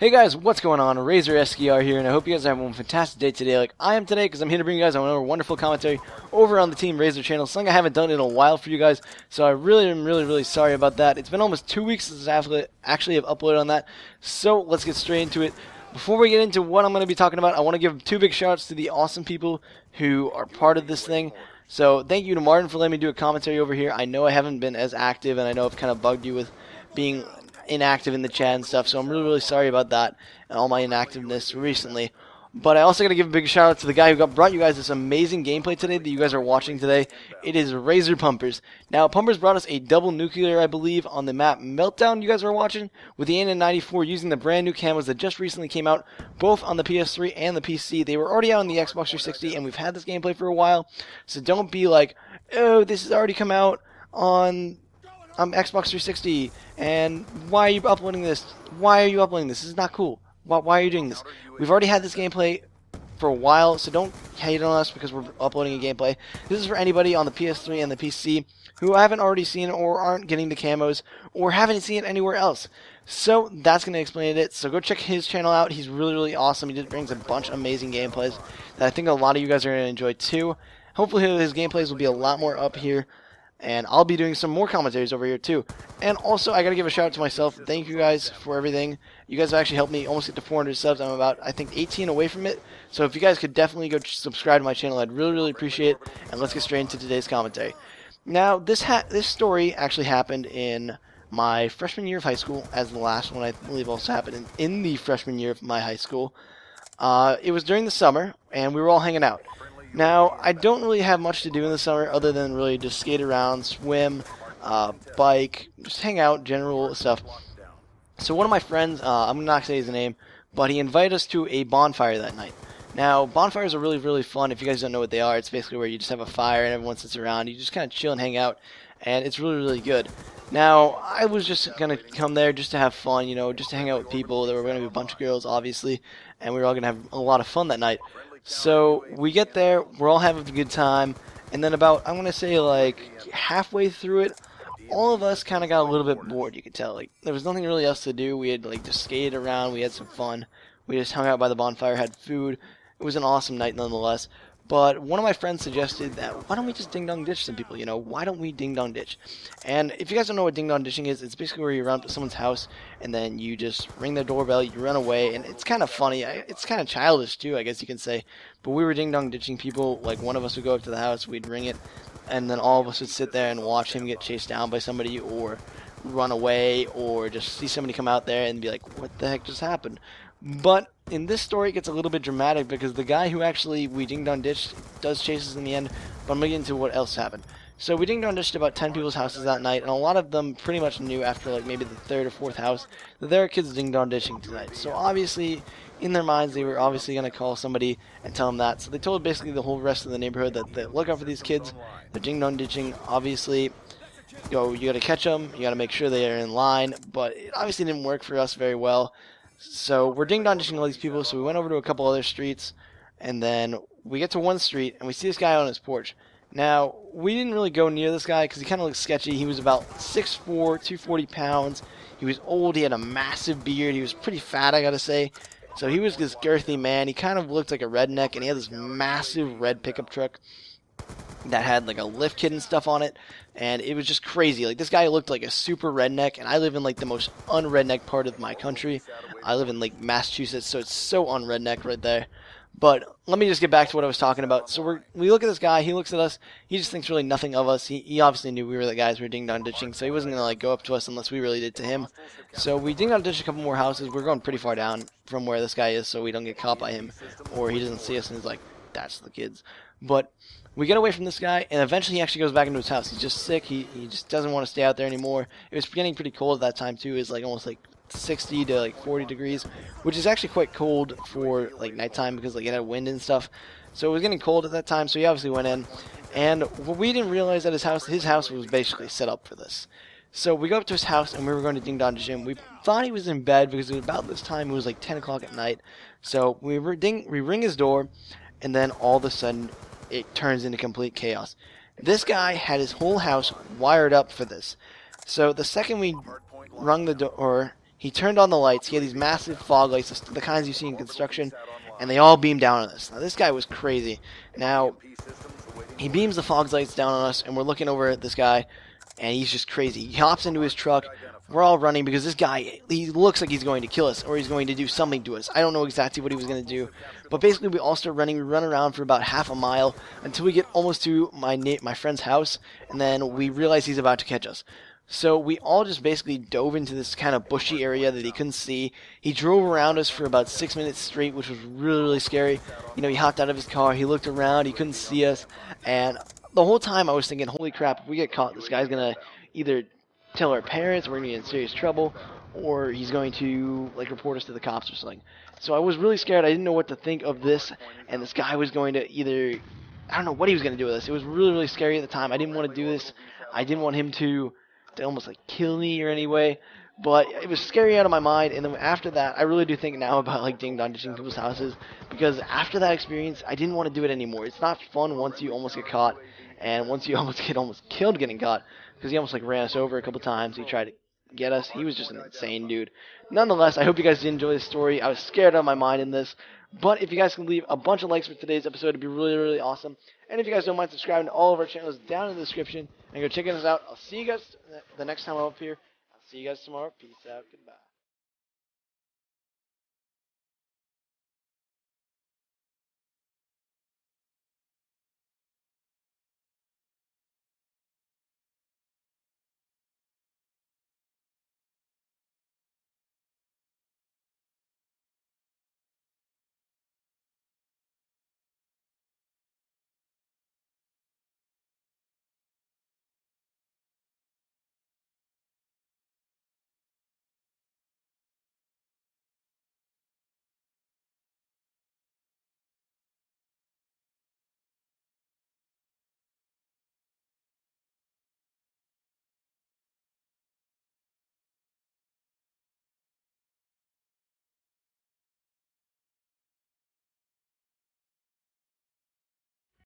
Hey guys, what's going on? Razor SKR here, and I hope you guys are having a fantastic day today, like I am today, because I'm here to bring you guys another wonderful commentary over on the Team Razor channel. Something I haven't done in a while for you guys, so I really am really sorry about that. It's been almost 2 weeks since I actually have uploaded on that, so let's get straight into it. Before we get into what I'm going to be talking about, I want to give two big shoutouts to the awesome people who are part of this thing. So thank you to Martin for letting me do a commentary over here. I know I haven't been as active, and I know I've kind of bugged you with being inactive in the chat and stuff, so I'm really sorry about that and all my inactiveness recently. But I also got to give a big shout out to the guy who brought you guys this amazing gameplay today that you guys are watching today. It is Razor Pumpers. Now, Pumpers brought us a double nuclear, I believe, on the map Meltdown you guys are watching, with the AN94 using the brand new camos that just recently came out, both on the PS3 and the PC. They were already out on the Xbox 360, and we've had this gameplay for a while, so don't be like, oh, this has already come out on Xbox 360, and why are you uploading this? Why are you uploading this? This is not cool. Why are you doing this? We've already had this gameplay for a while, so don't hate on us because we're uploading a gameplay. This is for anybody on the PS3 and the PC who haven't already seen it or aren't getting the camos or haven't seen it anywhere else. So that's going to explain it. So go check his channel out. He's really awesome. He just brings a bunch of amazing gameplays that I think a lot of you guys are going to enjoy too. Hopefully his gameplays will be a lot more up here. And I'll be doing some more commentaries over here too. And also, I gotta give a shout out to myself. Thank you guys for everything. You guys have actually helped me almost get to 400 subs. I'm about, I think, 18 away from it. So if you guys could definitely go subscribe to my channel, I'd really appreciate it. And let's get straight into today's commentary. Now, this story actually happened in my freshman year of high school, as the last one I believe also happened in the freshman year of my high school. It was during the summer, and we were all hanging out. Now, I don't really have much to do in the summer other than really just skate around, swim, bike, just hang out, general stuff. So one of my friends, I'm not going to say his name, but he invited us to a bonfire that night. Now, bonfires are really fun. If you guys don't know what they are, it's basically where you just have a fire and everyone sits around. You just kind of chill and hang out, and it's really good. Now, I was just going to come there just to have fun, you know, just to hang out with people. There were going to be a bunch of girls, obviously, and we were all going to have a lot of fun that night. So we get there, we're all having a good time, and then about, I'm going to say like halfway through it, all of us kind of got a little bit bored, you could tell. Like, there was nothing really else to do. We had like just skated around, we had some fun, we just hung out by the bonfire, had food. It was an awesome night nonetheless. But one of my friends suggested that, why don't we just ding-dong ditch some people, you know? Why don't we ding-dong ditch? And if you guys don't know what ding-dong ditching is, it's basically where you run up to someone's house, and then you just ring their doorbell, you run away, and it's kind of funny. It's kind of childish, too, I guess you can say. But we were ding-dong ditching people. Like, one of us would go up to the house, we'd ring it, and then all of us would sit there and watch him get chased down by somebody, or run away, or just see somebody come out there and be like, what the heck just happened? But in this story, it gets a little bit dramatic because the guy who actually we ding-dong ditched does chase us in the end, but I'm going to get into what else happened. So we ding-dong ditched about 10 people's houses that night, and a lot of them pretty much knew after like maybe the third or fourth house that there are kids ding-dong ditching tonight. So obviously, in their minds, they were obviously going to call somebody and tell them that. So they told basically the whole rest of the neighborhood that look out for these kids. They're ding-dong ditching. Obviously, you got to catch them. You got to make sure they are in line. But it obviously didn't work for us very well. So we're ding-dong ditching all these people, so we went over to a couple other streets, and then we get to one street, and we see this guy on his porch. Now, we didn't really go near this guy because he kind of looked sketchy. He was about 6'4", 240 pounds. He was old. He had a massive beard. He was pretty fat, I gotta say. So he was this girthy man. He kind of looked like a redneck, and he had this massive red pickup truck that had like a lift kit and stuff on it, and it was just crazy. Like, this guy looked like a super redneck, and I live in like the most unredneck part of my country. I live in like Massachusetts, so it's so unredneck right there. But let me just get back to what I was talking about. So we look at this guy, he looks at us, he just thinks really nothing of us. He obviously knew we were the guys who were ding-dong ditching, so he wasn't going to like go up to us unless we really did to him. So we ding-dong ditched a couple more houses. We're going pretty far down from where this guy is so we don't get caught by him, or he doesn't see us and he's like, that's the kids. But we get away from this guy, and eventually he actually goes back into his house. He's just sick. He just doesn't want to stay out there anymore. It was getting pretty cold at that time, too. It was like almost like 60 to like 40 degrees, which is actually quite cold for like nighttime because like it had wind and stuff. So it was getting cold at that time, so he obviously went in. And what we didn't realize that his house was basically set up for this. So we go up to his house, and we were going to ding-dong ditch him. We thought he was in bed because it was about this time. It was like 10 o'clock at night. So we ring his door, and then all of a sudden it turns into complete chaos. This guy had his whole house wired up for this. So the second we rung the door, or He turned on the lights. He had these massive fog lights, the kinds you see in construction, and they all beamed down on us. Now, this guy was crazy. Now, he beams the fog lights down on us, and we're looking over at this guy, and he's just crazy. He hops into his truck. We're all running because this guy, he looks like he's going to kill us, or he's going to do something to us. I don't know exactly what he was going to do, but basically we all start running. We run around for about half a mile until we get almost to my friend's house, and then we realize he's about to catch us. So we all just basically dove into this kind of bushy area that he couldn't see. He drove around us for about 6 minutes straight, which was really, really scary. You know, he hopped out of his car, he looked around, he couldn't see us, and the whole time I was thinking, holy crap, if we get caught, this guy's going to either tell our parents, we're going to get in serious trouble, or he's going to, like, report us to the cops or something. So I was really scared. I didn't know what to think of this, and this guy was going to either, I don't know what he was going to do with us. It was really, really scary at the time. I didn't want to do this. I didn't want him to almost like kill me or anyway, but it was scary out of my mind. And then after that, I really do think now about like ding dong ditching people's houses, because after that experience, I didn't want to do it anymore. It's not fun once you almost get caught, and once you almost killed getting caught, because he almost like ran us over a couple times. He tried to get us. He was just an insane dude. Nonetheless, I hope you guys did enjoy this story. I was scared out of my mind in this, but if you guys can leave a bunch of likes for today's episode, it'd be really, really awesome. And if you guys don't mind subscribing to all of our channels down in the description and go checking us out, I'll see you guys the next time I'm up here. I'll see you guys tomorrow. Peace out. Goodbye.